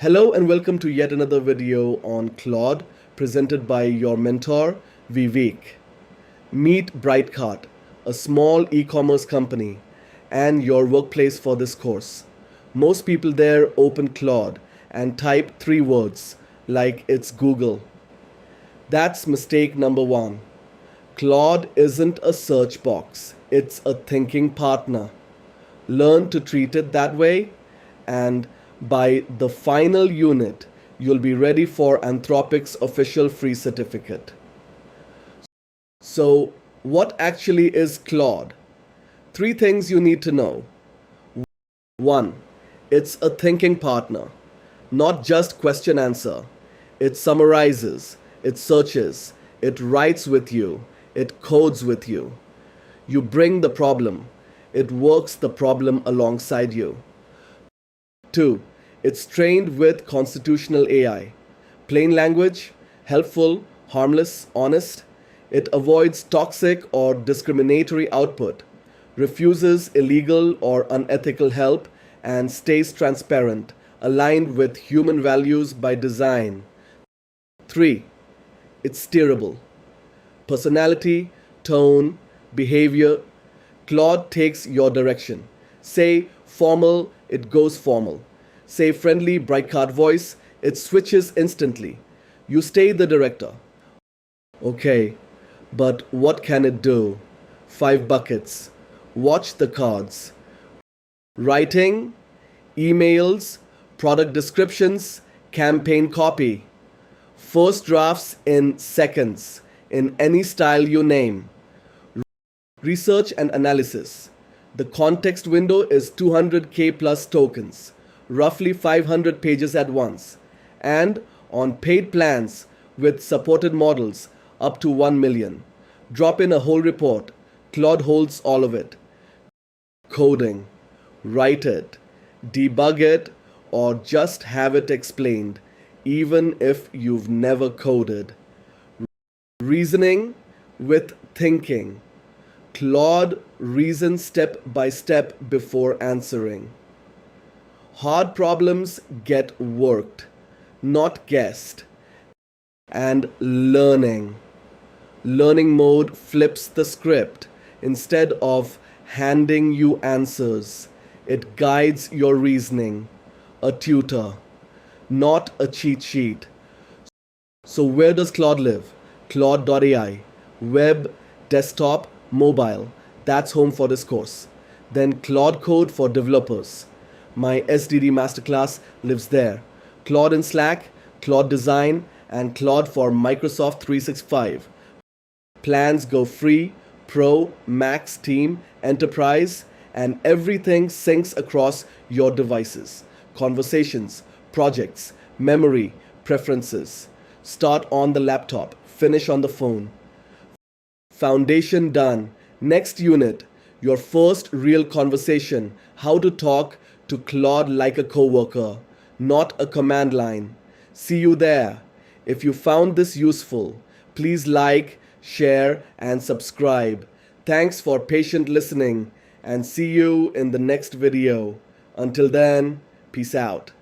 Hello and welcome to yet another video on Claude presented by your mentor Vivek. Meet Brightcart, a small e-commerce company, and your workplace for this course. Most people there open Claude and type three words like it's Google. That's mistake number one. Claude isn't a search box, it's a thinking partner. Learn to treat it that way, and by the final unit, you'll be ready for Anthropic's official free certificate. So, what actually is Claude? Three things you need to know. 1. It's a thinking partner, not just question answer. It summarizes, it searches, it writes with you, it codes with you. You bring the problem, it works the problem alongside you. 2. It's trained with constitutional AI. Plain language, helpful, harmless, honest. It avoids toxic or discriminatory output, refuses illegal or unethical help, and stays transparent, aligned with human values by design. 3. It's steerable. Personality, tone, behavior. Claude takes your direction. Say formal, it goes formal. Say friendly, Brightcart voice, it switches instantly. You stay the director. Okay, but what can it do? 5 buckets. Watch the cards. Writing, emails, product descriptions, campaign copy. First drafts in seconds, in any style you name. Research and analysis. The context window is 200K plus tokens, roughly 500 pages at once, and on paid plans with supported models up to 1 million. Drop in a whole report. Claude holds all of it. Coding. Write it, debug it, or just have it explained, even if you've never coded. Reasoning with thinking. Claude reasons step by step before answering. Hard problems get worked, not guessed. And learning. Learning mode flips the script. Instead of handing you answers, it guides your reasoning. A tutor, not a cheat sheet. So where does Claude live? Claude.ai. Web, desktop, mobile. That's home for this course. Then Claude Code for developers. My SDD masterclass lives there. Claude in Slack, Claude Design, and Claude for Microsoft 365. Plans go free, Pro, Max, Team, Enterprise, and everything syncs across your devices. Conversations, projects, memory, preferences. Start on the laptop, finish on the phone. Foundation done. Next unit, your first real conversation, how to talk to Claude like a coworker, not a command line. See you there. If you found this useful, please like, share, and subscribe. Thanks for patient listening, and see you in the next video. Until then, peace out.